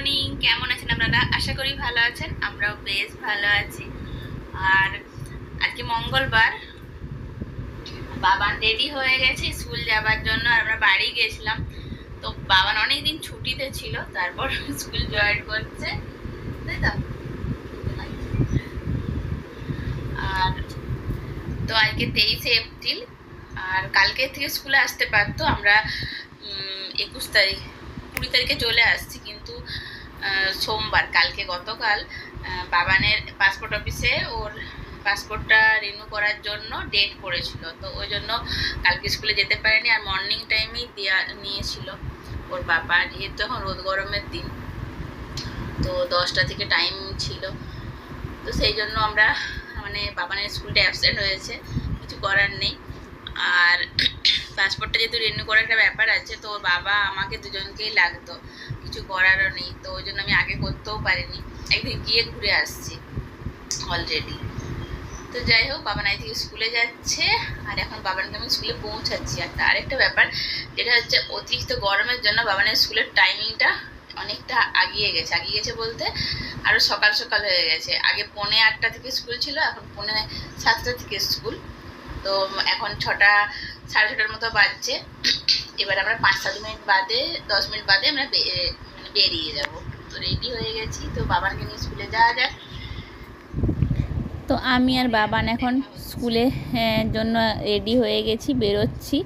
Morning, কেমন আছেন আপনারা? আশা করি ভালো আছেন, আমরাও বেশ ভালো আছি। আর আজকে মঙ্গলবার, বাবান রেডি হয়ে গেছে স্কুল যাবার জন্য, আর আমরা বাড়ি গেছিলাম। তো বাবান অনেকদিন ছুটিতে ছিল, তারপর স্কুল জয়েন করছে, তাই তো। আর তো আজকে 23শে এপ্রিল, আর কালকে থেকে স্কুলে আসতে পারতো। আমরা 21 তারিখ 20 তারিখে চলে আসছি, কিন্তু সোমবার কালকে গতকাল বাবানের পাসপোর্ট অফিসে ওর পাসপোর্টটা রিনিউ করার জন্য ডেট পড়েছিল, তো ওই জন্য কালকে স্কুলে যেতে পারেনি। আর মর্নিং টাইমেই নিয়েছিল ওর বাবা, যেহেতু এখন রোদ গরমের দিন, তো 10টা থেকে টাইম ছিল। তো সেই জন্য আমরা মানে বাবানের স্কুলটা অ্যাবসেন্ট হয়েছে, কিছু করার নেই। আর পাসপোর্টটা যেহেতু রিনিউ করার একটা ব্যাপার আছে, তো বাবা আমাকে দুজনকেই লাগতো, কিছু করারও নেই। তো ওই জন্য আমি আগে করতেও পারিনি, একদিন গিয়ে ঘুরে আসছি অলরেডি। তো যাই হোক, বাবানাই থেকে স্কুলে যাচ্ছে, আর এখন বাবানকে আমি স্কুলে পৌঁছাচ্ছি। আর আরেকটা ব্যাপার যেটা হচ্ছে, অতিরিক্ত গরমের জন্য বাবানের স্কুলের টাইমিংটা অনেকটা আগিয়ে গেছে বলতে আরও সকাল সকাল হয়ে গেছে। আগে 8:45 থেকে স্কুল ছিল, এখন 7:30 থেকে স্কুল। তো এখন 6টা, 6:30টার মতো বাজছে। এবার আমরা 5-7 মিনিট বাদে, 10 মিনিট বাদে আমরা বেরিয়ে যাব। তো রেডি হয়ে গেছি, তো বাবানকে নিয়ে স্কুলে যাওয়া যায়। তো আমি আর বাবান এখন স্কুলে জন্য রেডি হয়ে গেছি, বেরোচ্ছি।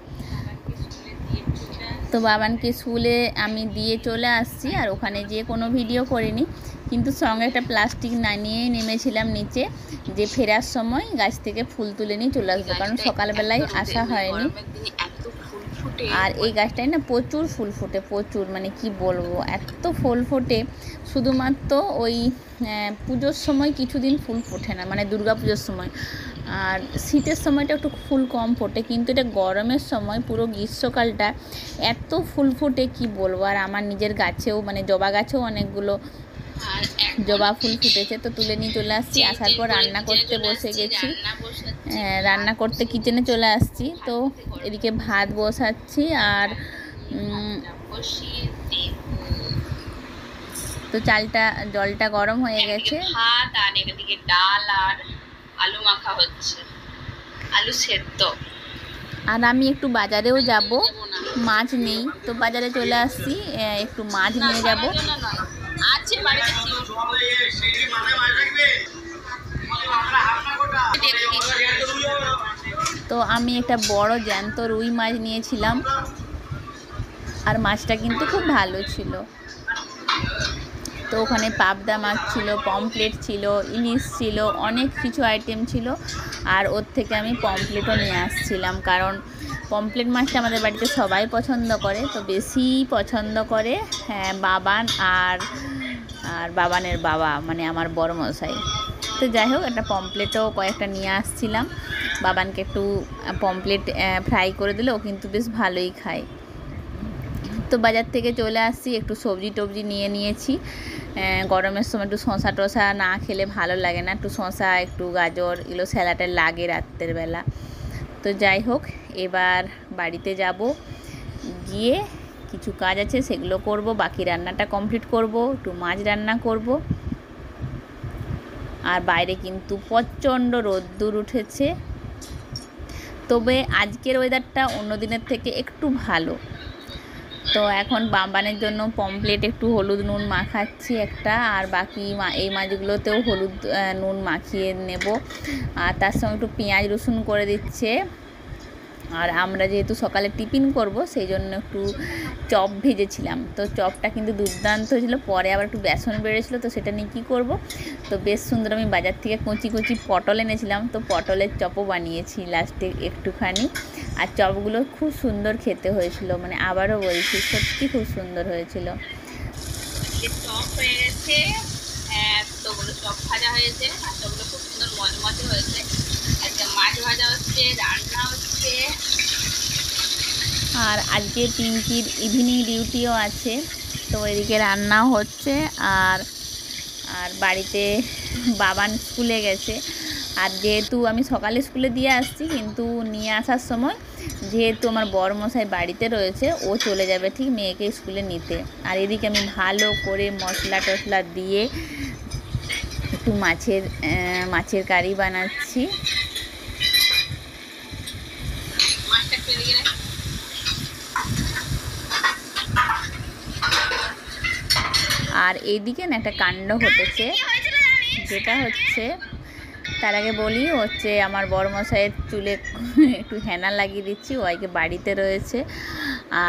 তো বাবানকে স্কুলে আমি দিয়ে চলে আসছি, আর ওখানে যেয়ে কোনো ভিডিও করিনি, কিন্তু সঙ্গে একটা প্লাস্টিক নিয়েই নেমেছিলাম নিচে, যে ফেরার সময় গাছ থেকে ফুল তুলে নিয়ে চলে আসবো, কারণ সকালবেলায় আসা হয়নি। আর এই গাছটায় না প্রচুর ফুল ফোটে, প্রচুর, মানে কি বলবো, এত ফুল ফোটে। শুধুমাত্র ওই পুজোর সময় কিছুদিন ফুল ফোটে না, মানে দুর্গা পুজোর সময়। আর শীতের সময়টা একটু ফুল কম ফোটে, কিন্তু এটা গরমের সময় পুরো গ্রীষ্মকালটা এত ফুল ফোটে কি বলবো। আর আমার নিজের গাছেও, মানে জবা গাছেও অনেকগুলো জবা ফুল ফুটেছে, তো তুলে নিয়ে চলে আসছি। আসার পর রান্না করতে বসে গেছি, রান্না করতে কিচেনে চলে আসছি। তো এদিকে ভাত বসাচ্ছি, আর তো জলটা গরম হয়ে গেছে। ভাত, আর এদিকে ডাল আর আলু মাখা হচ্ছে, আলু সেদ্ধ। আর আমি একটু বাজারেও যাব, মাছ নেই, তো বাজারে চলে আসছি, একটু মাছ নিয়ে যাব। তো আমি একটা বড় জ্যান্ত রুই মাছ নিয়েছিলাম, আর মাছটা কিন্তু খুব ভালো ছিল। তো ওখানে পাবদা মাছ ছিল, পমফ্লেট ছিল, ইলিশ ছিল, অনেক কিছু আইটেম ছিল। আর ওর থেকে আমি পমফ্লেটও নিয়ে আসছিলাম, কারণ পমফ্লেট মাছটা আমাদের বাড়িতে সবাই পছন্দ করে, তো বেশি পছন্দ করে বাবান আর বাবানের বাবা, মানে আমার বড় মশাই। তো যাই হোক, একটা পমফ্লেটও কয়েকটা নিয়ে আসছিলাম। বাবানকে একটু পমফ্লেট ফ্রাই করে দিলে ও কিন্তু বেশ ভালোই খায়। তো বাজার থেকে চলে আসছি, একটু সবজি টবজি নিয়ে নিয়েছি। গরমের সময় একটু শসা টসা না খেলে ভালো লাগে না, একটু শসা, একটু গাজর, এগুলো স্যালাডে লাগে রাত্রের বেলা। তো যাই হোক, এবার বাড়িতে যাব, গিয়ে কিছু কাজ আছে সেগুলো করব, বাকি রান্নাটা কমপ্লিট করব, একটু মাছ রান্না করব। আর বাইরে কিন্তু প্রচণ্ড রোদ্দুর উঠেছে, তবে আজকের ওয়েদারটা অন্য দিনের থেকে একটু ভালো। তো এখন বাবানের জন্য পমফ্লেট একটু হলুদ নুন মাখাচ্ছি একটা, আর বাকি এই মাছগুলোতেও হলুদ নুন মাখিয়ে নেব। আর তার সঙ্গে একটু পেঁয়াজ রসুন করে দিচ্ছে। আর আমরা যেহেতু সকালে টিফিন করব, সেই জন্য একটু চপ ভেজেছিলাম, তো চপটা কিন্তু দুর্দান্ত হয়েছিল। পরে আবার একটু বেসন বেড়েছিলো, তো সেটা নিয়ে কী করবো। তো বেশ সুন্দর, আমি বাজার থেকে কচি কচি পটল এনেছিলাম, তো পটলের চপও বানিয়েছি লাস্টে একটুখানি। আর চপগুলো খুব সুন্দর খেতে হয়েছিল, মানে আবারও বলছি, সত্যি খুব সুন্দর হয়েছিল। চপ হয়ে গেছে, এতগুলো চপ ভাজা হয়েছে, আর চপগুলো খুব সুন্দর মজমজে হয়েছে। একটা মাছ ভাজা হচ্ছে, রান্না হচ্ছে। আর আজকে পিঙ্কির ইভিনিং ডিউটিও আছে, তো এদিকে রান্নাও হচ্ছে। আর বাড়িতে বাবান স্কুলে গেছে, আর যেহেতু আমি সকালে স্কুলে দিয়ে আসছি, কিন্তু নিয়ে আসার সময় যেহেতু আমার বরমশাই বাড়িতে রয়েছে, ও চলে যাবে ঠিক মেয়েকে স্কুলে নিতে। আর এদিকে আমি ভালো করে মশলা টশলা দিয়ে একটু মাছের কারি বানাচ্ছি। আর এইদিকে না একটা কাণ্ড ঘটেছে, যেটা হচ্ছে, তার আগে বলি হচ্ছে আমার বড়মশাইয়ের চুলে একটু হেনা লাগিয়ে দিচ্ছি। ও আজকে বাড়িতে রয়েছে,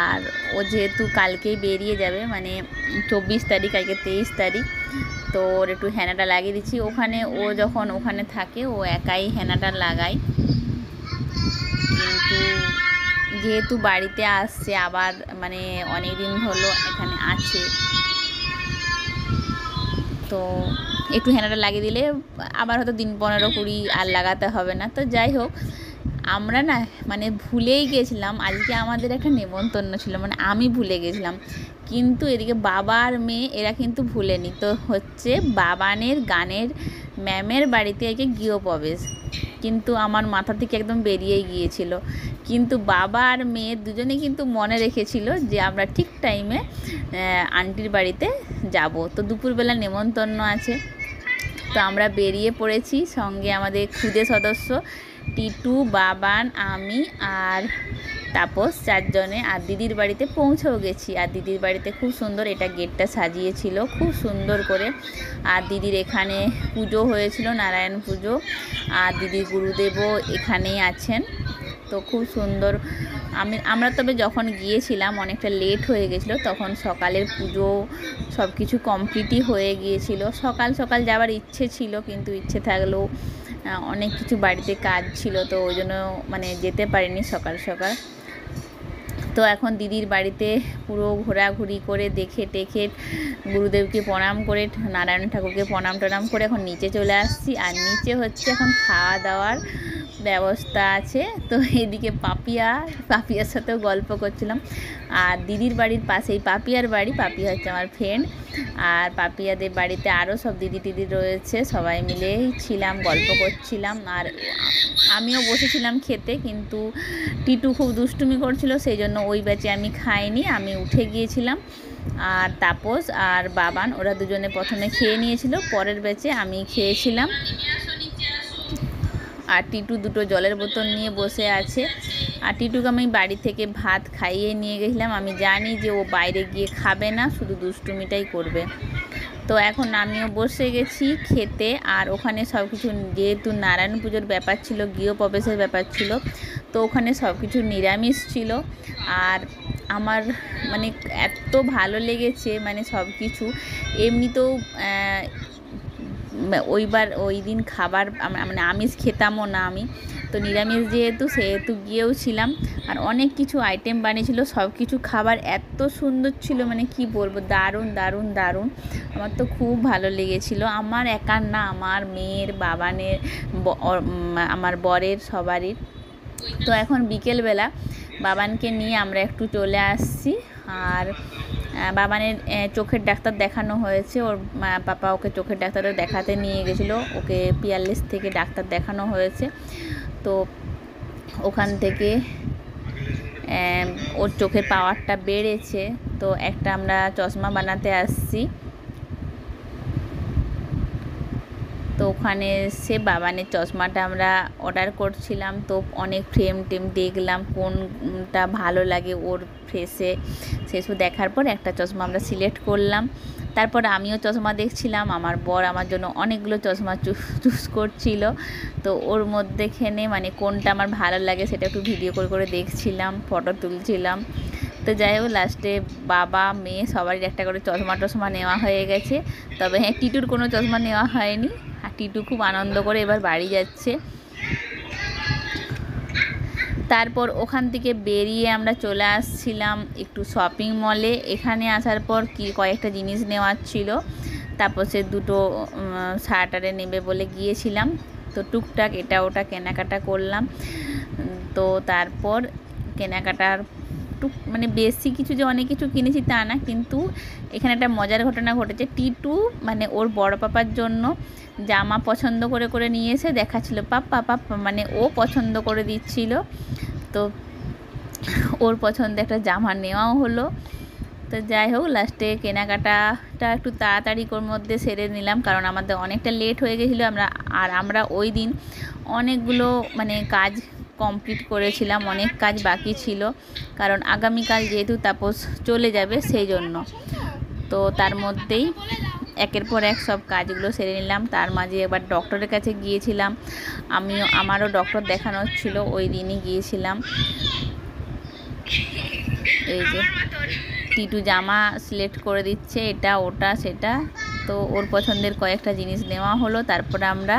আর ও যেহেতু কালকেই বেরিয়ে যাবে, মানে 24 তারিখ, আজকে 23 তারিখ, তো ওর একটু হেনাটা লাগিয়ে দিচ্ছি। ওখানে ও যখন ওখানে থাকে ও একাই হেনাটা লাগায়, কিন্তু যেহেতু বাড়িতে আসছে আবার, মানে অনেক দিন হলো এখানে আছে, তো একটু হেনাটা লাগিয়ে দিলে আবার হয়তো দিন 15-20 আর লাগাতে হবে না। তো যাই হোক, আমরা না মানে ভুলেই গেছিলাম, আজকে আমাদের একটা নেমন্তন্ন ছিল, মানে আমি ভুলে গেছিলাম, কিন্তু এদিকে বাবা আর মেয়ে এরা কিন্তু ভুলেনি। তো হচ্ছে বাবানের গানের ম্যামের বাড়িতে একে গৃহপ্রবেশ, কিন্তু আমার মাথা থেকে একদম বেরিয়েই গিয়েছিল। কিন্তু বাবা আর মেয়ে দুজনে কিন্তু মনে রেখেছিল যে আমরা ঠিক টাইমে আন্টির বাড়িতে যাব। তো দুপুরবেলা নেমন্তন্ন আছে, তো আমরা বেরিয়ে পড়েছি, সঙ্গে আমাদের খুদে সদস্য টিটু, বাবান, আমি আর তাপস, 4 জনে। আর দিদির বাড়িতে পৌঁছেও গেছি। আর দিদির বাড়িতে খুব সুন্দর এটা গেটটা সাজিয়েছিল খুব সুন্দর করে। আর দিদির এখানে পুজো হয়েছিল, নারায়ণ পুজো, আর দিদির গুরুদেবও এখানেই আছেন। তো খুব সুন্দর। আমরা তবে যখন গিয়েছিলাম অনেকটা লেট হয়ে গেছিলো, তখন সকালের পুজো সব কিছু কমপ্লিটই হয়ে গিয়েছিল। সকাল সকাল যাওয়ার ইচ্ছে ছিল, কিন্তু ইচ্ছে থাকলেও অনেক কিছু বাড়িতে কাজ ছিল, তো ওই জন্য মানে যেতে পারিনি সকাল সকাল। তো এখন দিদির বাড়িতে পুরো ঘোরাঘুরি করে দেখে টেখে গুরুদেবকে প্রণাম করে, নারায়ণ ঠাকুরকে প্রণাম টনাম করে এখন নিচে চলে আসছি। আর নিচে হচ্ছে এখন খাওয়া দাওয়ার ব্যবস্থা আছে। তো এদিকে পাপিয়ার সাথেও গল্প করছিলাম। আর দিদির বাড়ির পাশেই পাপিয়ার বাড়ি, পাপিয়া হচ্ছে আমার ফ্রেন্ড। আর পাপিয়াদের বাড়িতে আরও সব দিদি টিদি রয়েছে, সবাই মিলেই ছিলাম, গল্প করছিলাম। আর আমিও বসেছিলাম খেতে, কিন্তু টিটু খুব দুষ্টুমি করছিল, সেই জন্য ওই ব্যাচে আমি খাইনি, আমি উঠে গিয়েছিলাম। আর তাপস আর বাবান ওরা দুজনে প্রথমে খেয়ে নিয়েছিল, পরের ব্যাচে আমি খেয়েছিলাম। আর টিটু দুটো জলের বোতল নিয়ে বসে আছে। আর টিটুকে আমি বাড়ি থেকে ভাত খাইয়ে নিয়ে গেছিলাম, আমি জানি যে ও বাইরে গিয়ে খাবে না, শুধু দুষ্টুমিটাই করবে। তো এখন আমিও বসে গেছি খেতে। আর ওখানে সব কিছু, যেহেতু নারায়ণ পুজোর ব্যাপার ছিল, গৃহপ্রবেশের ব্যাপার ছিল, তো ওখানে সব কিছু নিরামিষ ছিল। আর আমার মানে এত ভালো লেগেছে, মানে সব কিছু। এমনিতেও ওই দিন খাবার মানে আমিষ খেতামও না আমি, তো নিরামিষ যেহেতু, সেহেতু গিয়েও ছিলাম। আর অনেক কিছু আইটেম বানিয়েছিল, সব কিছু খাবার এত সুন্দর ছিল, মানে কি বলবো, দারুণ দারুণ দারুণ। আমার তো খুব ভালো লেগেছিল, আমার একার না, আমার মেয়ের, বাবানের, আমার বরের, সবারই। তো এখন বিকেলবেলা বাবানকে নিয়ে আমরা একটু চলে আসছি। আর বাবানের চোখের ডাক্তার দেখানো হয়েছে, ওর পাপা ওকে চোখের ডাক্তারও দেখাতে নিয়ে গেছিলো, ওকে পিয়ারলেস থেকে ডাক্তার দেখানো হয়েছে। তো ওখান থেকে ওর চোখের পাওয়ারটা বেড়েছে, তো একটা আমরা চশমা বানাতে আসছি। তো ওখানে সে বাবানের চশমাটা আমরা অর্ডার করছিলাম। তো অনেক ফ্রেম টেম দেখলাম, কোনটা ভালো লাগে ওর ফেসে, সেসব দেখার পর একটা চশমা আমরা সিলেক্ট করলাম। তারপর আমিও চশমা দেখছিলাম, আমার বর আমার জন্য অনেকগুলো চশমা চুজ করছিল। তো ওর মধ্যেখানে মানে কোনটা আমার ভালো লাগে সেটা একটু ভিডিও করে দেখছিলাম, ফটো তুলছিলাম। তো যাই হোক, লাস্টে বাবা মেয়ে সবারই একটা করে চশমা নেওয়া হয়ে গেছে। তবে হ্যাঁ, টিটুর কোনো চশমা নেওয়া হয়নি। আর টিটু খুব আনন্দ করে এবার বাড়ি যাচ্ছে। তারপর ওখান থেকে বেরিয়ে আমরা চলে আসছিলাম একটু শপিং মলে। এখানে আসার পর কয়েকটা জিনিস নেওয়ার ছিল, তারপর সে দুটো শার্ট নেবে বলে গিয়েছিলাম। তো টুকটাক এটা ওটা কেনাকাটা করলাম। তো তারপর কেনাকাটার একটু মানে বেশি কিছু যে অনেক কিছু কিনেছি তা না, কিন্তু এখানে একটা মজার ঘটনা ঘটেছে। টিটু মানে ওর বড় পাপার জন্য জামা পছন্দ করে করে নিয়ে এসে দেখাচ্ছিল, পাপ্পা পাপ্পা, মানে ও পছন্দ করে দিচ্ছিল। তো ওর পছন্দ একটা জামা নেওয়াও হলো। তো যাই হোক, লাস্টে কেনাকাটাটা একটু তাড়াতাড়ি মধ্যে সেরে নিলাম, কারণ আমাদের অনেকটা লেট হয়ে গেছিলো। আমরা ওই দিন অনেকগুলো মানে কাজ কমপ্লিট করেছিলাম, অনেক কাজ বাকি ছিল, কারণ আগামীকাল যেহেতু তাপস চলে যাবে সেই জন্য। তো তার মধ্যেই একের পর এক সব কাজগুলো সেরে নিলাম। তার মাঝে এবার ডক্টরের কাছে গিয়েছিলাম, আমারও ডক্টর দেখানো ছিল, ওই দিনই গিয়েছিলাম। এই যে টিটু জামা সিলেক্ট করে দিচ্ছে, এটা ওটা সেটা, তো ওর পছন্দের কয়েকটা জিনিস নেওয়া হলো। তারপরে আমরা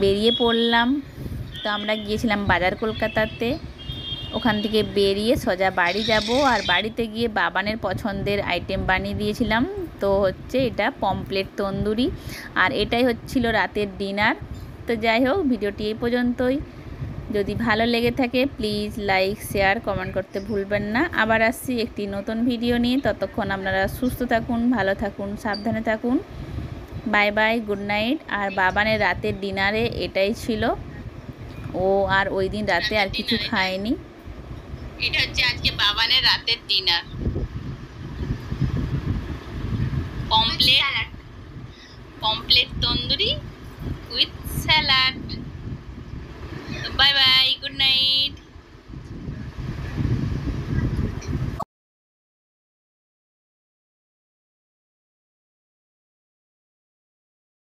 বেরিয়ে পড়লাম। তো আমরা গিয়েছিলাম বাজার কলকাতাতে, ওখান থেকে বেরিয়ে সোজা বাড়ি যাব। আর বাড়িতে গিয়ে বাবানের পছন্দের আইটেম বানিয়ে দিয়েছিলাম। তো হচ্ছে এটা পমপ্লেট তন্দুরি, আর এটাই হচ্ছিল রাতের ডিনার। তো যাই হোক, ভিডিওটি এই পর্যন্তই। যদি ভালো লেগে থাকে প্লিজ লাইক শেয়ার কমেন্ট করতে ভুলবেন না। আবার আসছি একটি নতুন ভিডিও নিয়ে, ততক্ষণ আপনারা সুস্থ থাকুন, ভালো থাকুন, সাবধানে থাকুন। Bye bye, good night. আর বাবানের রাতের ডিনারে এটাই ছিল, ও আর ওই দিন রাতে আর কিছু খায়নি। এটা হচ্ছে আজকে বাবানের রাতের dinner, pomfret tandoori with salad. By bye, good night.